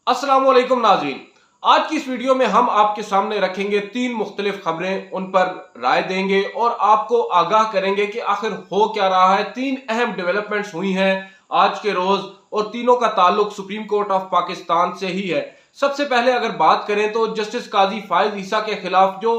अस्सलाम वालेकुम नाज़रीन। आज की इस वीडियो में हम आपके सामने रखेंगे 3 मुख्तलिफ खबरें, उन पर राय देंगे और आपको आगाह करेंगे कि आखिर हो क्या रहा है। 3 अहम डेवलपमेंट्स हुई हैं आज के रोज और तीनों का ताल्लुक सुप्रीम कोर्ट ऑफ पाकिस्तान से ही है। सबसे पहले अगर बात करें तो जस्टिस काजी फायज ईसा के खिलाफ जो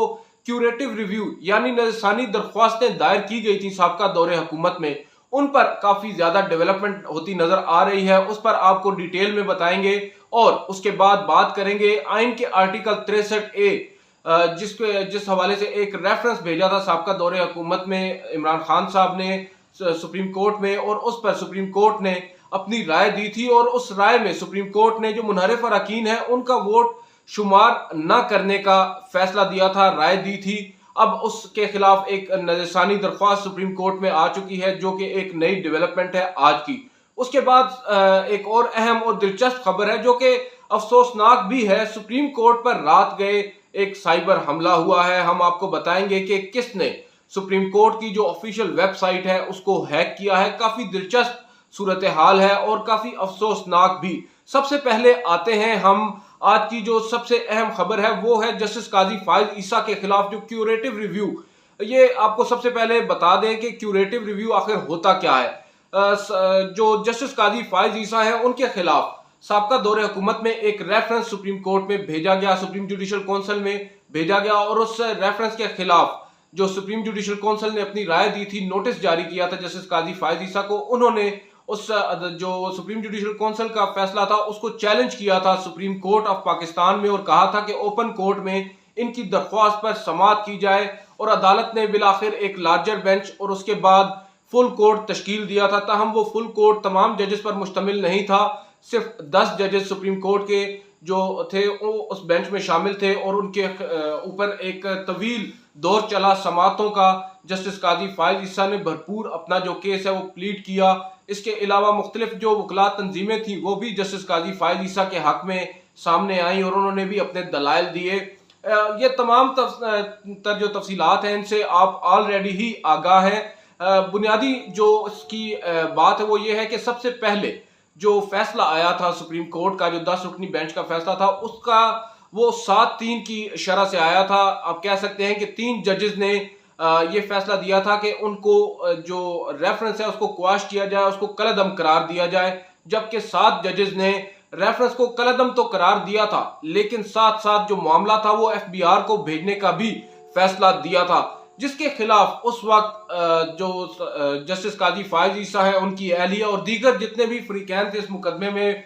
क्यूरेटिव रिव्यू यानी नजरसानी दरख्वास्तें दायर की गई थी साबका दौरे हुकूमत में, उन पर काफी ज्यादा डेवलपमेंट होती नजर आ रही है। उस पर आपको डिटेल में बताएंगे और उसके बाद बात करेंगे आइन के आर्टिकल 63A, जिस हवाले से एक रेफरेंस भेजा था साबका दौरे हुकूमत में इमरान खान साहब ने सुप्रीम कोर्ट में, और उस पर सुप्रीम कोर्ट ने अपनी राय दी थी और उस राय में सुप्रीम कोर्ट ने जो मुनहरिफ अरकान है उनका वोट शुमार न करने का फैसला दिया था, राय दी थी। अब उसके खिलाफ एक नजरसानी दरख्वास्त सुप्रीम कोर्ट में आ चुकी है जो कि एक नई डेवलपमेंट है आज की। उसके बाद एक और अहम और दिलचस्प खबर है जो कि अफसोसनाक भी है। सुप्रीम कोर्ट पर रात गए एक साइबर हमला हुआ है। हम आपको बताएंगे कि किसने सुप्रीम कोर्ट की जो ऑफिशियल वेबसाइट है उसको हैक किया है। काफी दिलचस्प सूरत हाल है और काफी अफसोसनाक भी। सबसे पहले आते हैं हम, आज की जो सबसे अहम खबर है वो है जस्टिस काजी फायज ईसा के खिलाफ जो क्यूरेटिव रिव्यू। ये आपको सबसे पहले बता दें कि क्यूरेटिव रिव्यू आखिर होता क्या है। जो जस्टिस काजी फायज ईसा है उनके खिलाफ साबका दौरे हुकूमत में एक रेफरेंस सुप्रीम कोर्ट में भेजा गया, सुप्रीम जुडिशल काउंसिल में भेजा गया, और उस रेफरेंस के खिलाफ जो सुप्रीम जुडिशल काउंसिल ने अपनी राय दी थी, नोटिस जारी किया था जस्टिस काजी फायज ईसा को, उन्होंने उस जो सुप्रीम जुडिशल काउंसिल का फैसला था उसको चैलेंज किया था सुप्रीम कोर्ट ऑफ पाकिस्तान में और कहा था कि ओपन कोर्ट में इनकी दरख्वास्त पर समाअत की जाए। और अदालत ने बिलाखिर एक लार्जर बेंच और उसके बाद फुल कोर्ट तश्कील दिया था। ताहम वो फुल कोर्ट तमाम जजेस पर मुश्तमिल नहीं था, सिर्फ 10 जजेस सुप्रीम कोर्ट के जो थे वो उस बेंच में शामिल थे और उनके ऊपर एक तवील दौर चला समाअतों का। जस्टिस काजी फायज ईसा ने भरपूर अपना जो केस है वो प्लीड किया। इसके अलावा मुख्तलिफ जो वकला तंजीमें थी वो भी जस्टिस काजी फायज ईसा के हक में सामने आई और उन्होंने भी अपने दलाइल दिए। ये तमाम जो तफसीलात हैं इनसे आप ऑलरेडी ही आगाह हैं। बुनियादी जो इसकी बात है वो ये है कि सबसे पहले जो फैसला आया था सुप्रीम कोर्ट का, जो 10 रुकनी बेंच का फैसला था, उसका वो 7-3 की शरह से आया था। आप कह सकते हैं कि 3 जजेस ने ये फैसला दिया था कि उनको जो रेफरेंस है उसको क्वाश किया जाए, उसको कलअदम करार दिया जाए, जबकि 7 जजेस ने रेफरेंस को कलअदम तो करार दिया था लेकिन साथ साथ जो मामला था वो एफबीआर को भेजने का भी फैसला दिया था, जिसके खिलाफ उस वक्त जो जस्टिस काजी फायज ईसा है, उनकी अहलिया और दीगर जितने भी फरीकैन थे इस मुकदमे में,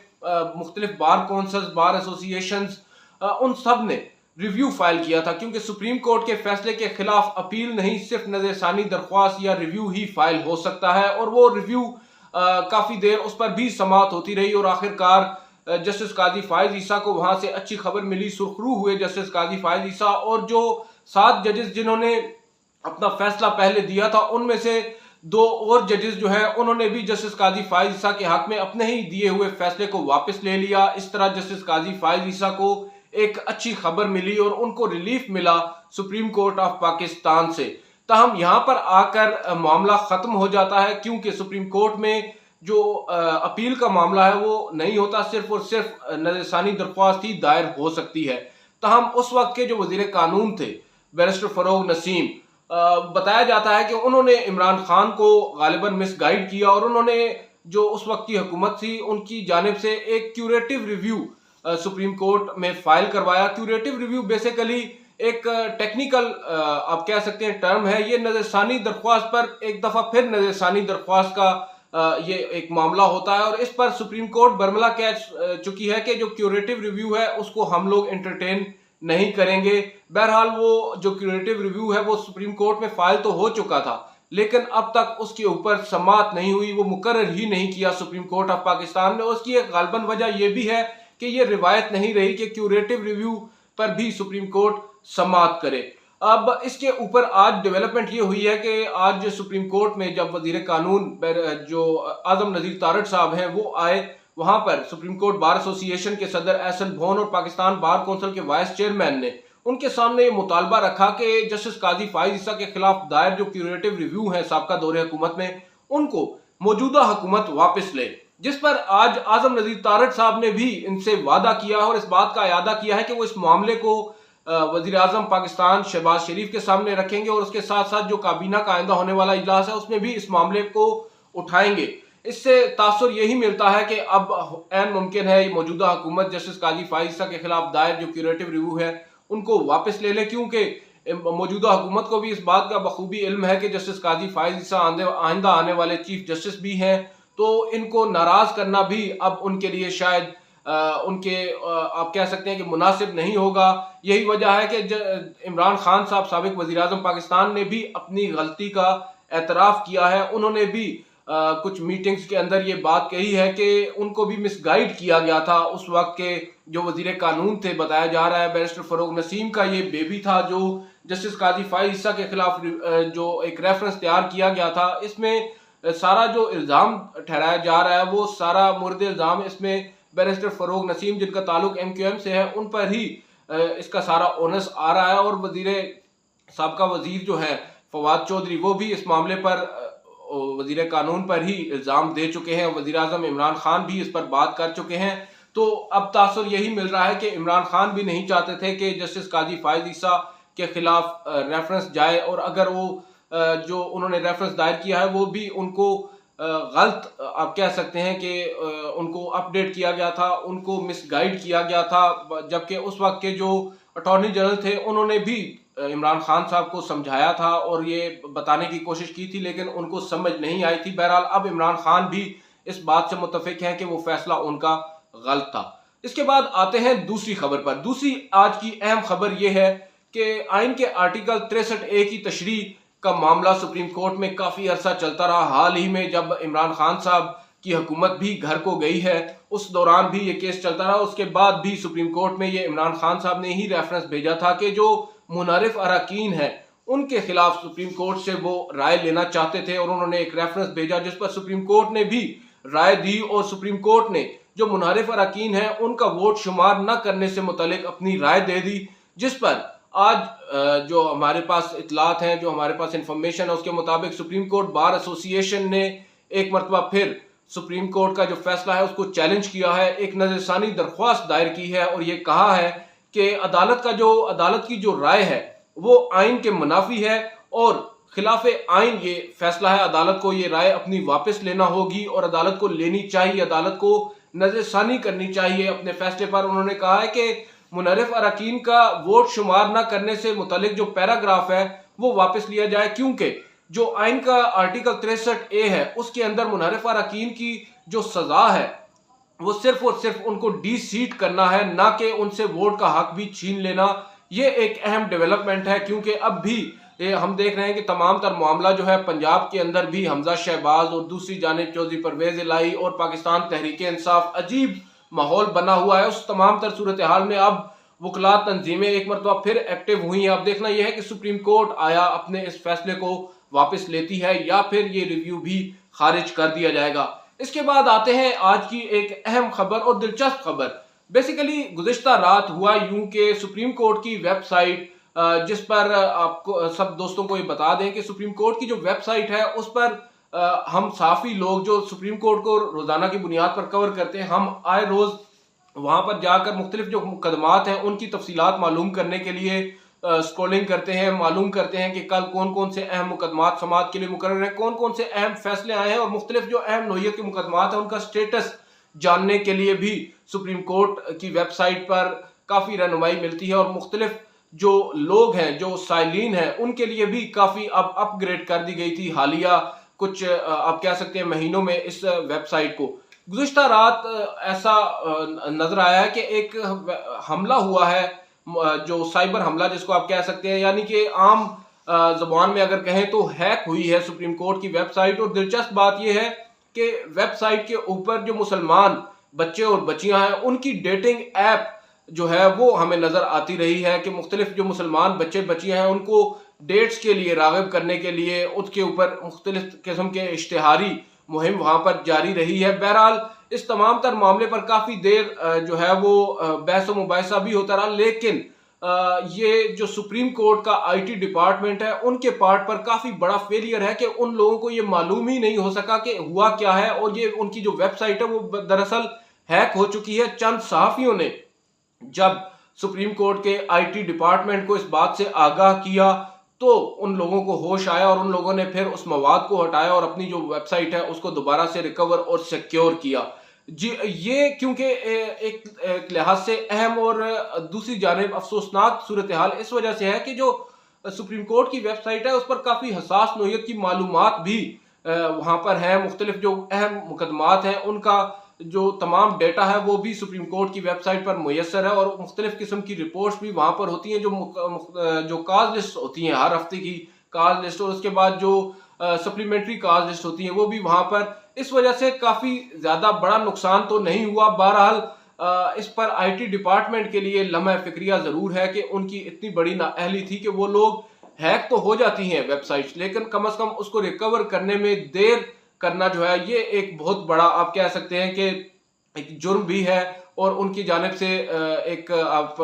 मुख्तलिफ बार काउंसिल्स, बार एसोसिएशंस, उन सब ने रिव्यू फाइल किया था, क्योंकि सुप्रीम कोर्ट के फैसले के खिलाफ अपील नहीं, सिर्फ नजरसानी दरख्वास्त या रिव्यू ही फाइल हो सकता है। और वो रिव्यू काफी देर उस पर भी समाअत होती रही और आखिरकार जस्टिस काजी फायज ईसा को वहां से अच्छी खबर मिली, सुरखरू हुए जस्टिस काजी फायज ईसा। और जो 7 जजेस जिन्होंने अपना फैसला पहले दिया था उनमें से 2 और जजेस जो है उन्होंने भी जस्टिस काजी फायज ईसा के हक में अपने ही दिए हुए फैसले को वापस ले लिया। इस तरह जस्टिस काजी फायज ईसा को एक अच्छी खबर मिली और उनको रिलीफ मिला सुप्रीम कोर्ट ऑफ पाकिस्तान से। ताहम यहाँ पर आकर मामला खत्म हो जाता है, क्योंकि सुप्रीम कोर्ट में जो अपील का मामला है वो नहीं होता, सिर्फ और सिर्फ नजरसानी दरख्वास्त ही दायर हो सकती है। ताहम उस वक्त के जो वजीर कानून थे बैरिस्टर फरोग नसीम, बताया जाता है कि उन्होंने इमरान खान को गालिबन मिसगाइड किया और उन्होंने जो उस वक्त की हुकूमत थी उनकी जानिब से एक क्यूरेटिव रिव्यू सुप्रीम कोर्ट में फाइल करवाया। क्यूरेटिव रिव्यू बेसिकली एक टेक्निकल आप कह सकते हैं टर्म है। ये नजरसानी दरख्वास्त पर एक दफा फिर नजरसानी दरख्वास्त का ये एक मामला होता है और इस पर सुप्रीम कोर्ट बरमला कह चुकी है कि जो क्यूरेटिव रिव्यू है उसको हम लोग एंटरटेन नहीं करेंगे। बहरहाल वो जो क्यूरेटिव रिव्यू है वो सुप्रीम कोर्ट में फाइल तो हो चुका था लेकिन अब तक उसके ऊपर समाअत नहीं हुई, वो मुकर्रर ही नहीं किया सुप्रीम कोर्ट ऑफ पाकिस्तान ने। उसकी एक गालबन वजह यह भी है कि ये रिवायत नहीं रही कि क्यूरेटिव रिव्यू पर भी सुप्रीम कोर्ट समाअत करे। अब इसके ऊपर आज डेवलपमेंट ये हुई है कि आज सुप्रीम कोर्ट में जब वजीर कानून जो आजम नजीर तारड़ साहब हैं वो आए, वहां पर सुप्रीम कोर्ट बार एसोसिएशन के सदर एहसन भोन और पाकिस्तान बार काउंसिल के वाइस चेयरमैन ने उनके सामने ये मुतालबा रखा कि जस्टिस काजी फायज ईसा के खिलाफ दायर जो क्यूरेटिव रिव्यू है साबका दौरे हुकूमत में, उनको मौजूदा हुकूमत वापस ले। जिस पर आज आजम नजीर तारड़ साहब ने भी इनसे वादा किया और इस बात का इरादा किया है कि वो इस मामले को वजीर आजम पाकिस्तान शहबाज शरीफ के सामने रखेंगे और उसके साथ साथ जो काबीना का आइंदा होने वाला इजलास है उसमें भी इस मामले को उठाएंगे। इससे तासुर यही मिलता है कि अब ऐन मुमकिन है मौजूदा हुकूमत जस्टिस काजी फाइज ईसा के खिलाफ दायर जो क्यूरेटिव रिव्यू है उनको वापस ले ले, क्योंकि मौजूदा हुकूमत को भी इस बात का बखूबी इल्म है कि जस्टिस काजी फाइज ईसा आइंदा आने वाले चीफ जस्टिस भी हैं, तो इनको नाराज करना भी अब उनके लिए शायद आप कह सकते हैं कि मुनासिब नहीं होगा। यही वजह है कि इमरान खान साहब साबिक वजीर आजम पाकिस्तान ने भी अपनी गलती का एतराफ किया है। उन्होंने भी कुछ मीटिंग्स के अंदर ये बात कही है कि उनको भी मिसगाइड किया गया था। उस वक्त के जो वजीर कानून थे, बताया जा रहा है बैरिस्टर फरोग नसीम का ये बेबी था जो जस्टिस काजी फाइज ईसा के खिलाफ जो एक रेफरेंस तैयार किया गया था, इसमें सारा जो इल्ज़ाम ठहराया जा रहा है वो सारा मुर्द इल्ज़ाम इसमें बैरिस्टर फरोग नसीम जिनका ताल्लुक MQM से है उन पर ही इसका सारा ओनस आ रहा है। और साबका वजीर जो है फवाद चौधरी वो भी इस मामले पर वजीर कानून पर ही इल्ज़ाम दे चुके हैं। वजीर आजम इमरान खान भी इस पर बात कर चुके हैं। तो अब तासुर यही मिल रहा है कि इमरान खान भी नहीं चाहते थे कि जस्टिस काजी फाइज ईसा के खिलाफ रेफरेंस जाए, और अगर वो जो उन्होंने रेफरेंस दायर किया है वो भी उनको गलत आप कह सकते हैं कि उनको अपडेट किया गया था, उनको मिसगाइड किया गया था। जबकि उस वक्त के जो अटॉर्नी जनरल थे उन्होंने भी इमरान खान साहब को समझाया था और ये बताने की कोशिश की थी, लेकिन उनको समझ नहीं आई थी। बहरहाल अब इमरान खान भी इस बात से मुत्तफिक हैं कि वो फैसला उनका गलत था। इसके बाद आते हैं दूसरी खबर पर। दूसरी आज की अहम खबर यह है कि आइन के आर्टिकल 63A की तशरीह का मामला सुप्रीम कोर्ट में काफी अरसा चलता रहा। हाल ही में जब इमरान खान साहब की हुकूमत भी घर को गई है उस दौरान भी ये केस चलता रहा। उसके बाद भी सुप्रीम कोर्ट में ये इमरान खान साहब ने ही रेफरेंस भेजा था कि जो मुनारिफ अरकान है उनके खिलाफ सुप्रीम कोर्ट से वो राय लेना चाहते थे, और उन्होंने एक रेफरेंस भेजा जिस पर सुप्रीम कोर्ट ने भी राय दी और सुप्रीम कोर्ट ने जो मुनारिफ अरकान है उनका वोट शुमार न करने से मुतालिक अपनी राय दे दी। जिस पर आज जो हमारे पास इतलात हैं, जो हमारे पास इंफॉर्मेशन है, उसके मुताबिक सुप्रीम कोर्ट बार एसोसिएशन ने एक मरतबा फिर सुप्रीम कोर्ट का जो फैसला है उसको चैलेंज किया है, एक नजरसानी दरख्वास्त दायर की है और ये कहा है कि अदालत की जो राय है वो आइन के मुनाफी है और खिलाफ आइन ये फैसला है। अदालत को ये राय अपनी वापस लेना होगी और अदालत को लेनी चाहिए, अदालत को नजरसानी करनी चाहिए अपने फैसले पर। उन्होंने कहा है कि मुनरिफ अरकान का वोट शुमार न करने से मुतालिक जो पैराग्राफ है वो वापस लिया जाए, क्योंकि जो आइन का आर्टिकल 63A है उसके अंदर मुनरिफ अरकान की जो सजा है वो सिर्फ और सिर्फ उनको डी-सीट करना है, ना कि उनसे वोट का हक भी छीन लेना। ये एक अहम डेवलपमेंट है, क्योंकि अब भी हम देख रहे हैं कि तमाम तर मामला जो है पंजाब के अंदर भी हमजा शहबाज और दूसरी जानिब चौधरी परवेज इलाही और पाकिस्तान तहरीक इंसाफ अजीब माहौल बना हुआ है। उस तमाम तर सूरत हाल में अब वकलात तंजीमें एक मरतबा फिर एक्टिव हुई हैं। अब देखना यह है कि सुप्रीम कोर्ट आया अपने इस फैसले को वापस लेती है या फिर ये रिव्यू भी खारिज कर दिया जाएगा। इसके बाद आते हैं आज की एक अहम खबर और दिलचस्प खबर। बेसिकली गुज़िश्ता रात हुआ यूं कि सुप्रीम कोर्ट की वेबसाइट, जिस पर आपको सब दोस्तों को ये बता दें कि सुप्रीम कोर्ट की जो वेबसाइट है उस पर हम साफी लोग जो सुप्रीम कोर्ट को रोजाना की बुनियाद पर कवर करते हैं, हम आए रोज वहां पर जाकर मुख्तलिफ जो मुकदमात हैं उनकी तफसीलात मालूम करने के लिए स्क्रॉलिंग करते हैं, मालूम करते हैं कि कल कौन कौन से अहम मुकदमात समाअत के लिए मुकर्रर हैं, कौन कौन से अहम फैसले आए हैं और मुख्तलिफ जो अहम नोयत के मुकदमात हैं उनका स्टेटस जानने के लिए भी सुप्रीम कोर्ट की वेबसाइट पर काफ़ी रहनुमाई मिलती है। और मुख्तलिफ जो लोग हैं, जो साइलीन हैं, उनके लिए भी काफ़ी अब अपग्रेड कर दी गई थी हालिया कुछ आप कह सकते हैं महीनों में इस वेबसाइट को। गुज़िश्ता रात ऐसा नजर आया है कि एक हमला हुआ है, जो साइबर हमला जिसको आप कह सकते हैं, यानी कि आम ज़बान में अगर कहें तो हैक हुई है सुप्रीम कोर्ट की वेबसाइट। और दिलचस्प बात यह है कि वेबसाइट के ऊपर जो मुसलमान बच्चे और बच्चियां हैं उनकी डेटिंग ऐप जो है वो हमें नजर आती रही है कि मुख्तलिफ जो मुसलमान बच्चे बच्चियां हैं उनको डेट्स के लिए राग़िब करने के लिए उसके ऊपर मुख्तलिफ किस्म के इश्तिहारी मुहिम वहां पर जारी रही है। बहरहाल इस तमाम तर मामले पर काफी देर जो है वो बहस व मुबाहिसा भी होता रहा, लेकिन ये जो सुप्रीम कोर्ट का आईटी डिपार्टमेंट है उनके पार्ट पर काफी बड़ा फेलियर है कि उन लोगों को ये मालूम ही नहीं हो सका कि हुआ क्या है, और ये उनकी जो वेबसाइट है वो दरअसल हैक हो चुकी है। चंद सहाफियों ने जब सुप्रीम कोर्ट के आईटी डिपार्टमेंट को इस बात से आगाह किया तो उन लोगों को होश आया और उन लोगों ने फिर उस मवाद को हटाया और अपनी जो वेबसाइट है उसको दोबारा से रिकवर और सिक्योर किया। जी, ये क्योंकि एक लिहाज से अहम और दूसरी जानिब अफसोसनाक सूरत हाल इस वजह से है कि जो सुप्रीम कोर्ट की वेबसाइट है उस पर काफ़ी हसास नोयत की मालूमात भी वहाँ पर है। मुख्तलिफ जो अहम मुकदमात हैं उनका जो तमाम डेटा है वो भी सुप्रीम कोर्ट की वेबसाइट पर मुयसर है, और मुख्तलिफ किस्म की रिपोर्ट्स भी वहाँ पर होती हैं जो काज लिस्ट होती हैं, हर हफ्ते की काज लिस्ट, और उसके बाद जो सप्लीमेंट्री काज लिस्ट होती हैं वो भी वहाँ पर। इस वजह से काफ़ी ज़्यादा बड़ा नुकसान तो नहीं हुआ। बहरहाल इस पर आईटी डिपार्टमेंट के लिए लम्हा फिक्रिया ज़रूर है कि उनकी इतनी बड़ी नाअहली थी कि वो लोग हैक तो हो जाती हैं वेबसाइट्स, लेकिन कम अज़ कम उसको रिकवर करने में देर करना जो है ये एक बहुत बड़ा आप कह सकते हैं कि एक जुर्म भी है, और उनकी जानिब से एक आप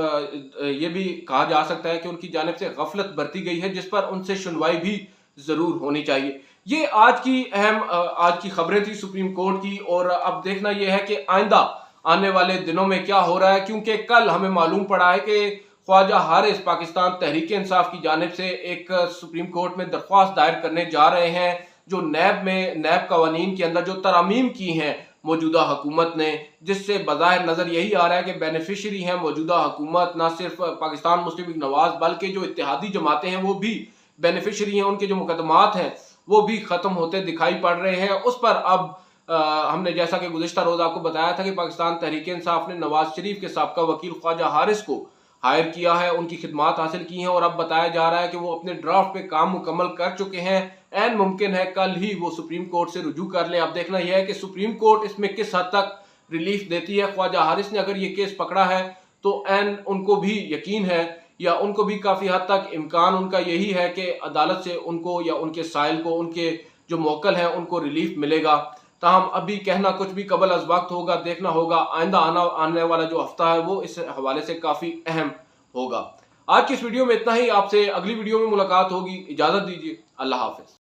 ये भी कहा जा सकता है कि उनकी जानिब से गफलत बरती गई है जिस पर उनसे सुनवाई भी जरूर होनी चाहिए। ये आज की खबरें थी सुप्रीम कोर्ट की, और अब देखना यह है कि आइंदा आने वाले दिनों में क्या हो रहा है, क्योंकि कल हमें मालूम पड़ा है कि ख्वाजा हारिस पाकिस्तान तहरीक इंसाफ की जानिब से एक सुप्रीम कोर्ट में दरख्वास्त दायर करने जा रहे हैं जो नैब कवानीन के अंदर जो तरमीम की हैं मौजूदा हुकूमत ने, जिससे बज़ाहिर नज़र यही आ रहा है कि बेनिफिशरी हैं मौजूदा हुकूमत, ना सिर्फ पाकिस्तान मुस्लिम लीग नवाज बल्कि जो इत्तेहादी जमातें हैं वो भी बेनिफिशरी हैं, उनके जो मुकदमात हैं वो भी ख़त्म होते दिखाई पड़ रहे हैं। उस पर अब हमने जैसा कि गुज़िश्ता रोज़ आपको बताया था कि पाकिस्तान तहरीक इंसाफ ने नवाज शरीफ के साबका वकील ख्वाजा हारिस को हायर किया है, उनकी खिदमात हासिल की हैं, और अब बताया जा रहा है कि वो अपने ड्राफ्ट पे काम मुकम्मल कर चुके हैं। एन मुमकिन है कल ही वो सुप्रीम कोर्ट से रुजू कर लें। अब देखना यह है कि सुप्रीम कोर्ट इसमें किस हद तक रिलीफ देती है। ख्वाजा हारिस ने अगर ये केस पकड़ा है तो एन उनको भी यकीन है या उनको भी काफ़ी हद तक इम्कान उनका यही है कि अदालत से उनको या उनके साइल को, उनके जो मोक्कल हैं उनको रिलीफ मिलेगा। ताहम अभी कहना कुछ भी कबल अज वक्त होगा, देखना होगा आइंदा आने वाला जो हफ्ता है वो इस हवाले से काफ़ी अहम होगा। आज की इस वीडियो में इतना ही, आपसे अगली वीडियो में मुलाकात होगी। इजाज़त दीजिए, अल्लाह हाफिज़।